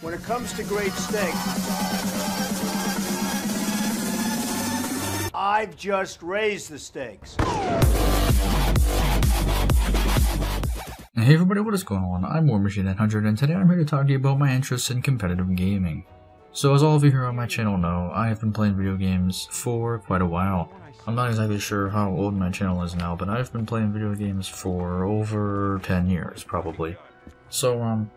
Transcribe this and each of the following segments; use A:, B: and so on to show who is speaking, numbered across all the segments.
A: When it comes to great steak, I've just raised the stakes.
B: Hey everybody, what is going on? I'm WarMachine900 and today I'm here to talk to you about my interests in competitive gaming. So as all of you here on my channel know, I have been playing video games for quite a while. I'm not exactly sure how old my channel is now, but I've been playing video games for over 10 years, probably. So,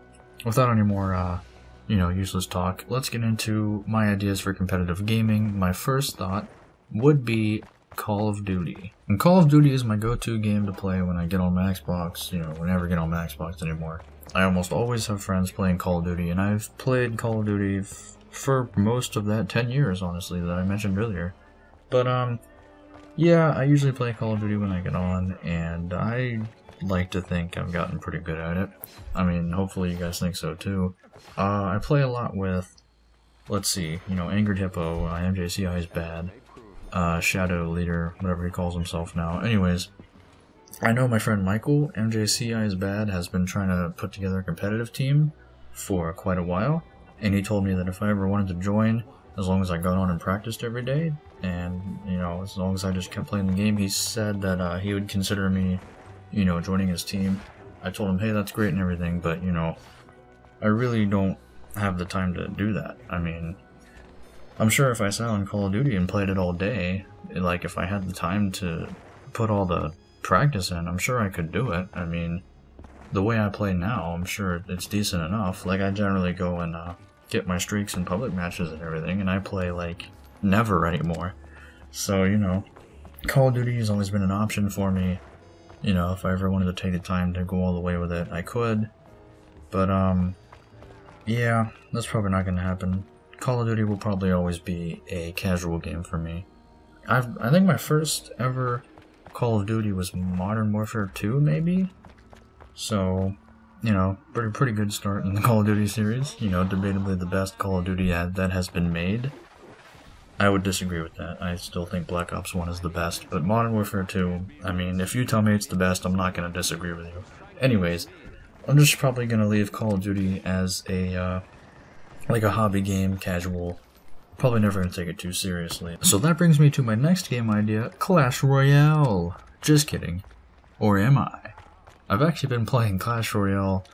B: without any more, useless talk, let's get into my ideas for competitive gaming. My first thought would be Call of Duty. And Call of Duty is my go-to game to play when I get on my Xbox. Whenever I get on my Xbox anymore. I almost always have friends playing Call of Duty, and I've played Call of Duty for most of that 10 years, honestly, that I mentioned earlier. But, yeah, I usually play Call of Duty when I get on, and I like to think I've gotten pretty good at it. I mean, hopefully you guys think so too. I play a lot with, let's see, Angered Hippo, MJCI is bad, Shadow Leader, whatever he calls himself now. Anyways, I know my friend Michael, MJCI is bad, has been trying to put together a competitive team for quite a while, and he told me that if I ever wanted to join, as long as I got on and practiced every day, and, as long as I just kept playing the game, he said that he would consider me, joining his team. I told him, hey, that's great and everything, but, I really don't have the time to do that. I mean, I'm sure if I sat on Call of Duty and played it all day, like, if I had the time to put all the practice in, I'm sure I could do it. I mean, the way I play now, I'm sure it's decent enough. Like, I generally go and, get my streaks in public matches and everything, and I play, like, never anymore. So, Call of Duty has always been an option for me. If I ever wanted to take the time to go all the way with it, I could. But, yeah, that's probably not going to happen. Call of Duty will probably always be a casual game for me. I think my first ever Call of Duty was Modern Warfare 2, maybe? So, pretty good start in the Call of Duty series. Debatably the best Call of Duty that has been made. I would disagree with that. I still think Black Ops 1 is the best, but Modern Warfare 2, I mean, if you tell me it's the best, I'm not going to disagree with you. Anyways, I'm just probably going to leave Call of Duty as a hobby game, casual. Probably never going to take it too seriously. So that brings me to my next game idea, Clash Royale. Just kidding. Or am I? I've actually been playing Clash Royale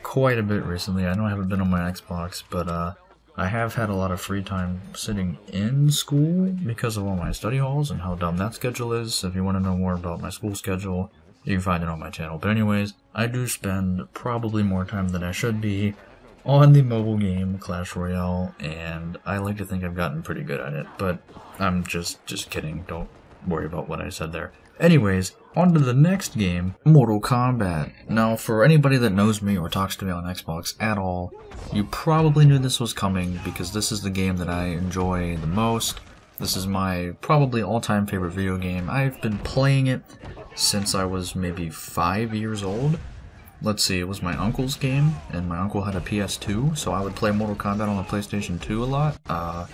B: quite a bit recently. I know I haven't been on my Xbox, but I have had a lot of free time sitting in school because of all my study halls and how dumb that schedule is. So if you want to know more about my school schedule, you can find it on my channel. But anyways, I do spend probably more time than I should be on the mobile game Clash Royale, and I like to think I've gotten pretty good at it, but I'm just kidding. Don't worry about what I said there. Anyways, on to the next game, Mortal Kombat. Now, for anybody that knows me or talks to me on Xbox at all, you probably knew this was coming because this is the game that I enjoy the most. This is my probably all-time favorite video game. I've been playing it since I was maybe 5 years old. Let's see, it was my uncle's game, and my uncle had a PS2, so I would play Mortal Kombat on the PlayStation 2 a lot.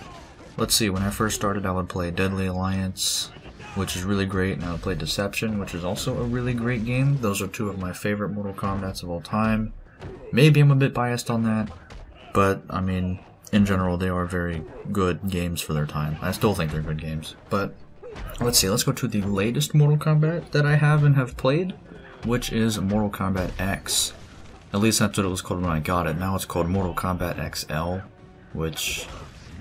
B: Let's see, when I first started, I would play Deadly Alliance, which is really great, and I would play Deception, which is also a really great game. Those are two of my favorite Mortal Kombats of all time. Maybe I'm a bit biased on that, but, I mean, in general, they are very good games for their time. I still think they're good games. But, let's see, let's go to the latest Mortal Kombat that I have and have played, which is Mortal Kombat X. At least that's what it was called when I got it. Now it's called Mortal Kombat XL, which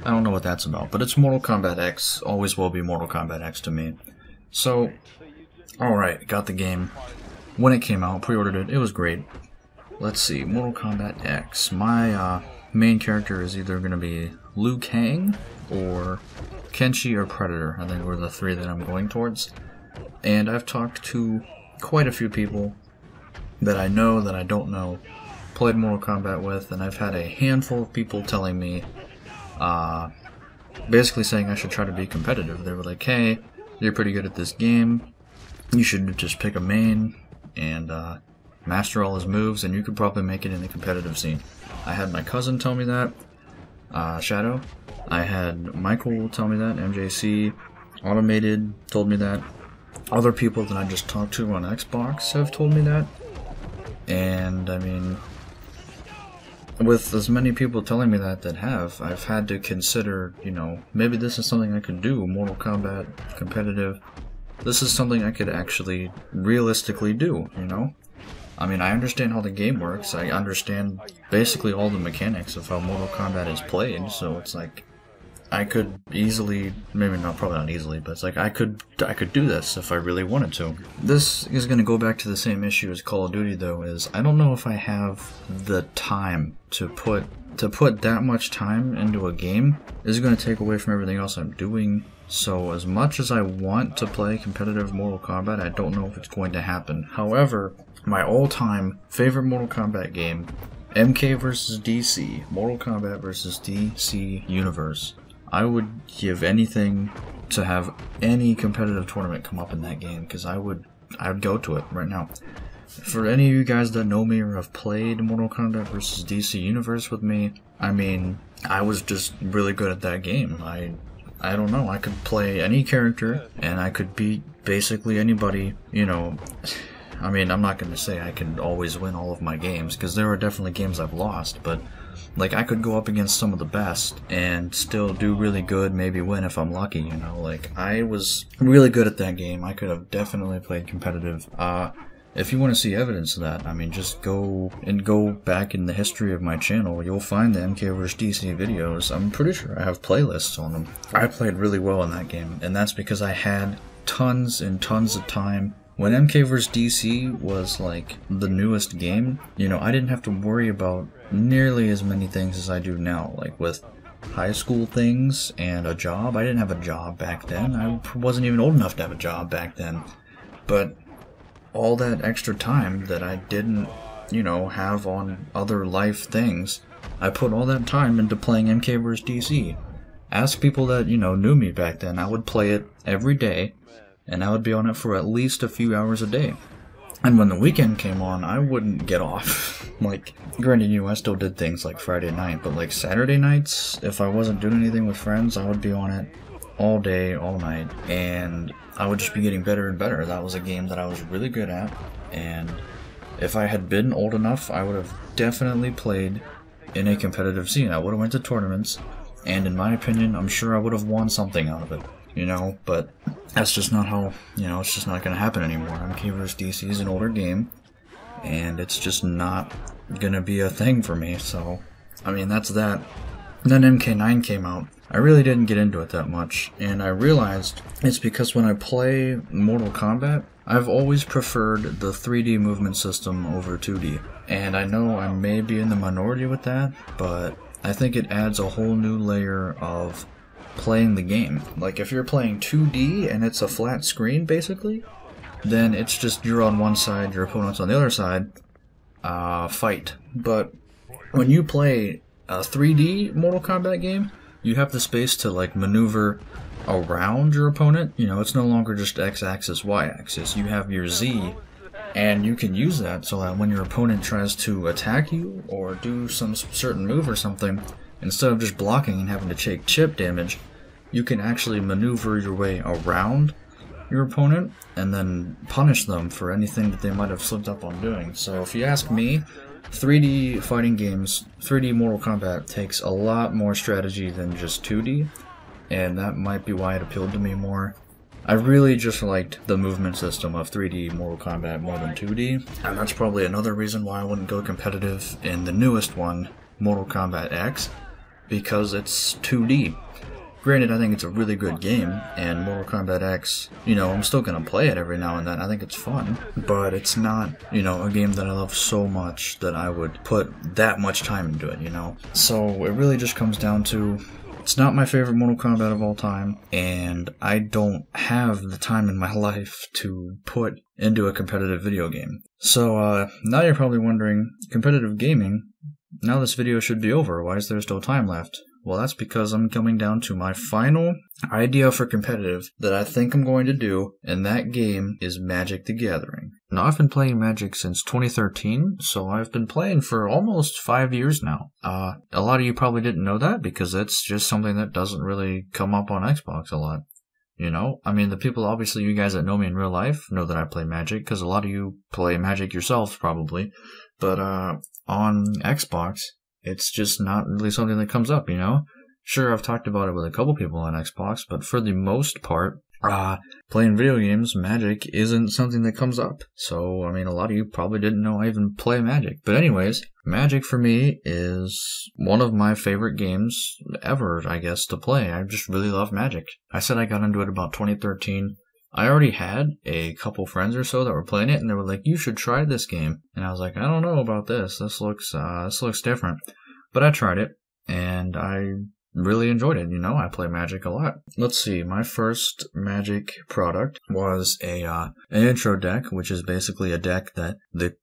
B: I don't know what that's about, but it's Mortal Kombat X. Always will be Mortal Kombat X to me. So, alright, got the game. When it came out, pre-ordered it, it was great. Let's see, Mortal Kombat X. My main character is either going to be Liu Kang or Kenshi or Predator. I think were the three that I'm going towards. And I've talked to quite a few people that I know, that I don't know, played Mortal Kombat with, and I've had a handful of people telling me, basically saying I should try to be competitive. They were like, hey, you're pretty good at this game, you should just pick a main and master all his moves, and you could probably make it in the competitive scene. I had my cousin tell me that, Shadow. I had Michael tell me that, MJC, Automated told me that. Other people that I just talked to on Xbox have told me that. And, I mean, with as many people telling me that have, I've had to consider, you know, maybe this is something I could do, Mortal Kombat competitive. This is something I could actually realistically do, you know? I mean, I understand how the game works, I understand basically all the mechanics of how Mortal Kombat is played, so it's like, I could easily, maybe not, probably not easily, but it's like I could do this if I really wanted to. This is going to go back to the same issue as Call of Duty though, is I don't know if I have the time to put that much time into a game. This is going to take away from everything else I'm doing. So as much as I want to play competitive Mortal Kombat, I don't know if it's going to happen. However, my all-time favorite Mortal Kombat game, MK vs. DC, Mortal Kombat vs. DC Universe. I would give anything to have any competitive tournament come up in that game, because I would go to it right now. For any of you guys that know me or have played Mortal Kombat vs. DC Universe with me, I mean, I was just really good at that game. I don't know, I could play any character, and I could beat basically anybody, you know. I mean, I'm not going to say I can always win all of my games, because there are definitely games I've lost, but like, I could go up against some of the best and still do really good, maybe win if I'm lucky, you know? Like, I was really good at that game. I could have definitely played competitive. If you want to see evidence of that, I mean, just go back in the history of my channel. You'll find the MK vs. DC videos. I'm pretty sure I have playlists on them. I played really well in that game, and that's because I had tons and tons of time. When MK vs. DC was like the newest game, you know, I didn't have to worry about nearly as many things as I do now, like with high school things and a job. I didn't have a job back then. I wasn't even old enough to have a job back then. But all that extra time that I didn't, you know, have on other life things, I put all that time into playing MK vs. DC. Ask people that, you know, knew me back then. I would play it every day, and I would be on it for at least a few hours a day. And when the weekend came on, I wouldn't get off. Like, granted, you know, I still did things like Friday night, but like Saturday nights, if I wasn't doing anything with friends, I would be on it all day, all night, and I would just be getting better and better. That was a game that I was really good at, and if I had been old enough, I would have definitely played in a competitive scene. I would have went to tournaments, and in my opinion, I'm sure I would have won something out of it. You know, but that's just not how, you know, it's just not going to happen anymore. MK vs. DC is an older game, and it's just not going to be a thing for me, so, I mean, that's that. Then MK9 came out. I really didn't get into it that much, and I realized it's because when I play Mortal Kombat, I've always preferred the 3D movement system over 2D. And I know I may be in the minority with that, but I think it adds a whole new layer of playing the game. Like, if you're playing 2D and it's a flat screen, basically, then it's just you're on one side, your opponent's on the other side, fight. But when you play a 3D Mortal Kombat game, you have the space to, like, maneuver around your opponent. You know, it's no longer just X-axis, Y-axis. You have your Z, and you can use that so that when your opponent tries to attack you or do some certain move or something, instead of just blocking and having to take chip damage, you can actually maneuver your way around your opponent and then punish them for anything that they might have slipped up on doing. So if you ask me, 3D fighting games, 3D Mortal Kombat takes a lot more strategy than just 2D, and that might be why it appealed to me more. I really just liked the movement system of 3D Mortal Kombat more than 2D, and that's probably another reason why I wouldn't go competitive in the newest one, Mortal Kombat X, because it's 2D. Granted, I think it's a really good game, and Mortal Kombat X, you know, I'm still gonna play it every now and then. I think it's fun, but it's not, you know, a game that I love so much that I would put that much time into it, you know? So it really just comes down to, it's not my favorite Mortal Kombat of all time, and I don't have the time in my life to put into a competitive video game. So, now you're probably wondering, competitive gaming, now this video should be over, why is there still time left? Well, that's because I'm coming down to my final idea for competitive that I think I'm going to do, and that game is Magic the Gathering. Now, I've been playing Magic since 2013, so I've been playing for almost 5 years now. A lot of you probably didn't know that, because it's just something that doesn't really come up on Xbox a lot. You know, I mean, the people, obviously, you guys that know me in real life know that I play Magic, because a lot of you play Magic yourselves, probably. But, on Xbox, It's just not really something that comes up, you know? Sure, I've talked about it with a couple people on Xbox, but for the most part, playing video games, Magic isn't something that comes up. So, I mean, a lot of you probably didn't know I even play Magic. But anyways, Magic for me is one of my favorite games ever, I guess, to play. I just really love Magic. I said I got into it about 2013. I already had a couple friends or so that were playing it, and they were like, "You should try this game." And I was like, "I don't know about this. This looks different." But I tried it, and I really enjoyed it. You know, I play Magic a lot. Let's see, my first Magic product was an intro deck, which is basically a deck that the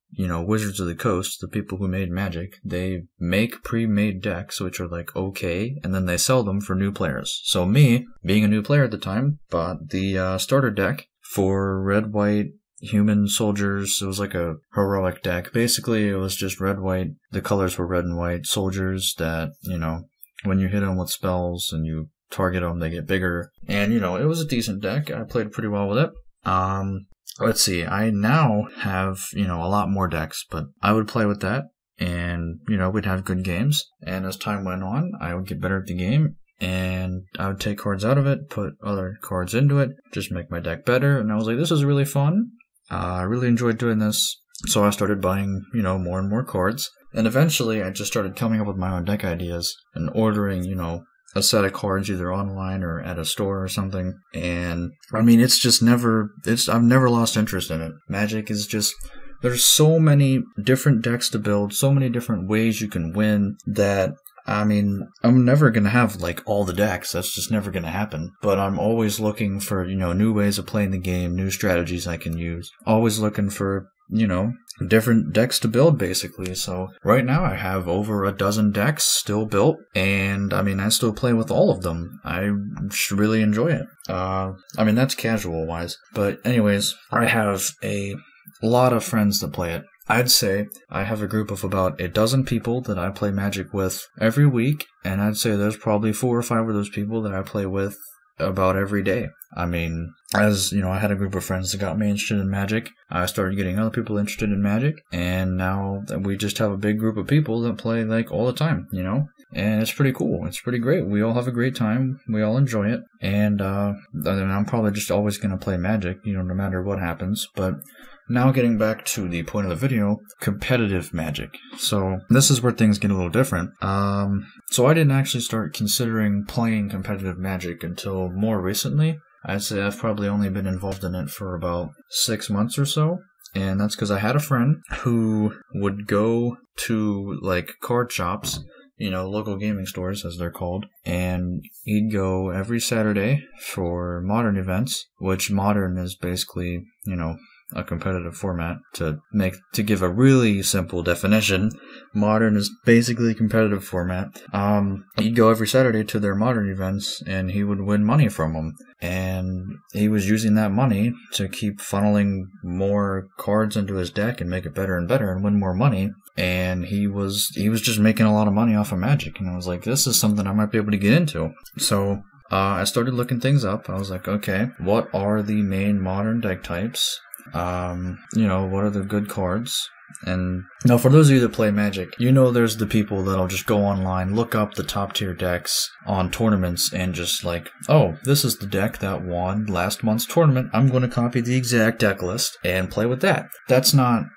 B: Wizards of the Coast, the people who made Magic, they make pre-made decks, which are like okay, and then they sell them for new players. So me, being a new player at the time, bought the starter deck for red, white, human soldiers. It was like a heroic deck. Basically, it was just red, white. The colors were red and white. Soldiers that, when you hit them with spells and you target them, they get bigger. And, it was a decent deck. I played pretty well with it. Let's see. I now have, a lot more decks, but I would play with that and, we'd have good games. And as time went on, I would get better at the game and I would take cards out of it, put other cards into it, just make my deck better. And I was like, this is really fun. I really enjoyed doing this. So I started buying, more and more cards. And eventually I just started coming up with my own deck ideas and ordering, a set of cards either online or at a store or something. And I mean, I've never lost interest in it. Magic is just, there's so many different decks to build, so many different ways you can win that, I mean, I'm never going to have like all the decks. That's just never going to happen. But I'm always looking for, new ways of playing the game, new strategies I can use. Always looking for, different decks to build, basically. So right now I have over a dozen decks still built, and I mean, I still play with all of them. I really enjoy it. I mean, that's casual wise. But anyways, I have a lot of friends that play it. I'd say I have a group of about a dozen people that I play Magic with every week, and I'd say there's probably 4 or 5 of those people that I play with about every day. I mean, as I had a group of friends that got me interested in Magic. I started getting other people interested in Magic, and now we just have a big group of people that play like all the time, and it's pretty cool. It's pretty great. We all have a great time. We all enjoy it, and I'm probably just always going to play Magic, no matter what happens. But now getting back to the point of the video, competitive Magic. So this is where things get a little different. So I didn't actually start considering playing competitive Magic until more recently. I'd say I've probably only been involved in it for about 6 months or so. And that's because I had a friend who would go to like card shops, local gaming stores as they're called, and he'd go every Saturday for Modern events, which Modern is basically, a competitive format. To give a really simple definition, Modern is basically a competitive format. He'd go every Saturday to their Modern events, and he would win money from them. And he was using that money to keep funneling more cards into his deck and make it better and better and win more money. And he was just making a lot of money off of Magic. And I was like, this is something I might be able to get into. So I started looking things up. I was like, okay, what are the main Modern deck types? What are the good cards? And now for those of you that play Magic, there's the people that'll just go online, look up the top tier decks on tournaments and just like, oh, this is the deck that won last month's tournament. I'm going to copy the exact deck list and play with that. That's not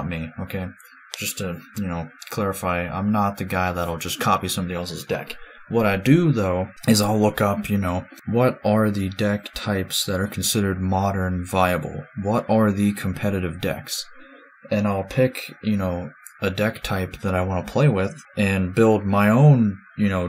B: me, okay? Just to, clarify, I'm not the guy that'll just copy somebody else's deck. What I do, though, is I'll look up, what are the deck types that are considered Modern viable? What are the competitive decks? And I'll pick, a deck type that I want to play with and build my own,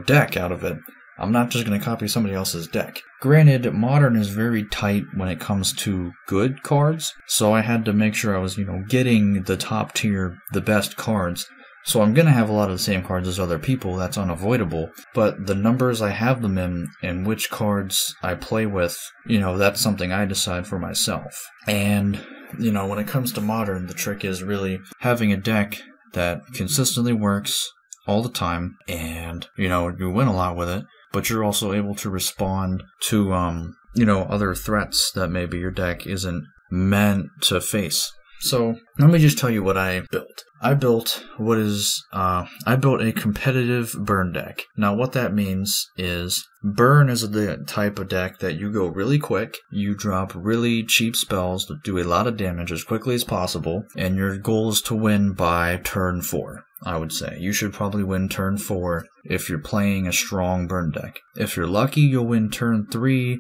B: deck out of it. I'm not just going to copy somebody else's deck. Granted, Modern is very tight when it comes to good cards, so I had to make sure I was, getting the top tier, the best cards. So I'm going to have a lot of the same cards as other people, that's unavoidable, but the numbers I have them in and which cards I play with, that's something I decide for myself. And, when it comes to Modern, the trick is really having a deck that consistently works all the time and, you win a lot with it, but you're also able to respond to, other threats that maybe your deck isn't meant to face. So let me just tell you what I built. I built a competitive burn deck. Now what that means is burn is the type of deck that you go really quick, you drop really cheap spells that do a lot of damage as quickly as possible, and your goal is to win by turn 4. I would say you should probably win turn 4 if you're playing a strong burn deck. If you're lucky, you'll win turn 3.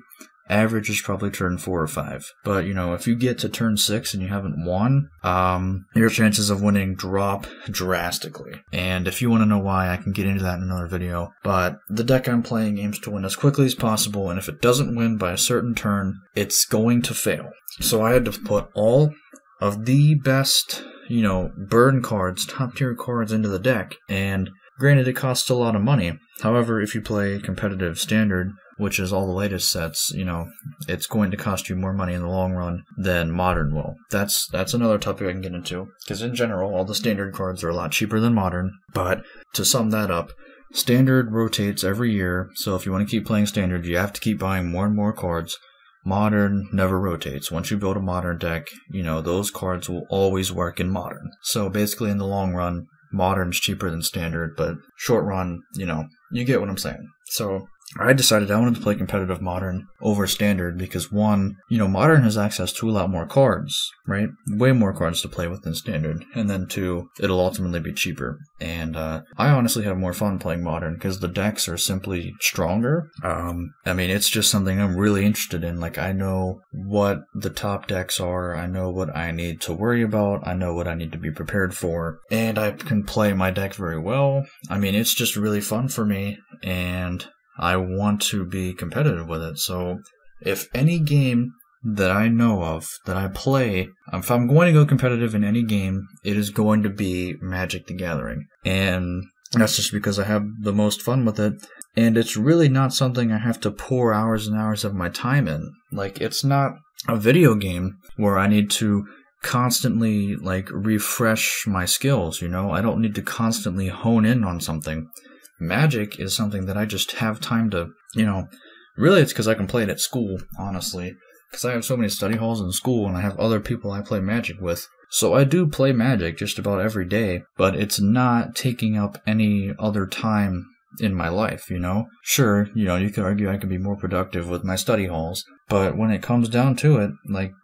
B: Average is probably turn 4 or 5. But, if you get to turn 6 and you haven't won, your chances of winning drop drastically. And if you want to know why, I can get into that in another video. But the deck I'm playing aims to win as quickly as possible, and if it doesn't win by a certain turn, it's going to fail. So I had to put all of the best, burn cards, top tier cards into the deck. And granted, it costs a lot of money. However, if you play competitive standard, which is all the latest sets, it's going to cost you more money in the long run than modern will. That's another topic I can get into, because in general, all the standard cards are a lot cheaper than modern. But to sum that up, standard rotates every year, so if you want to keep playing standard, you have to keep buying more and more cards. Modern never rotates. Once you build a modern deck, those cards will always work in modern. So basically in the long run, modern's cheaper than standard, but short run, you get what I'm saying. So I decided I wanted to play competitive modern over standard because, one, modern has access to a lot more cards, right? Way more cards to play with than standard. And then two, it'll ultimately be cheaper. And I honestly have more fun playing modern because the decks are simply stronger. It's just something I'm really interested in. Like, I know what the top decks are. I know what I need to worry about. I know what I need to be prepared for. And I can play my deck very well. It's just really fun for me. And I want to be competitive with it. So if any game that I know of that I play, if I'm going to go competitive in any game, it is going to be Magic the Gathering. And that's just because I have the most fun with it. And it's really not something I have to pour hours and hours of my time in. Like, it's not a video game where I need to constantly, refresh my skills, I don't need to constantly hone in on something. Magic is something that I just have time to, really it's because I can play it at school, honestly. Because I have so many study halls in school and I have other people I play Magic with. So I do play Magic just about every day, but it's not taking up any other time in my life, Sure, you could argue I could be more productive with my study halls, but when it comes down to it,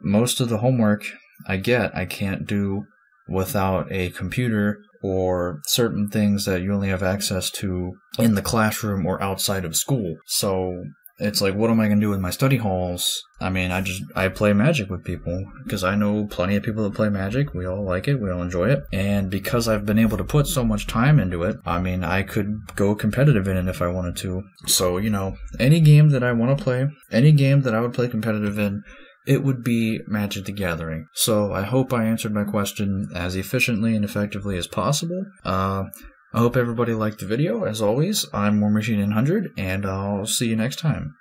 B: most of the homework I can't do without a computer or certain things that you only have access to in the classroom or outside of school. So it's like, what am I going to do with my study halls? I play Magic with people because I know plenty of people that play Magic. We all like it. We all enjoy it. And because I've been able to put so much time into it, I could go competitive in it if I wanted to. So, any game that I want to play, any game that I would play competitive in, it would be Magic the Gathering. So I hope I answered my question as efficiently and effectively as possible. I hope everybody liked the video. As always, I'm War Machine 100, and I'll see you next time.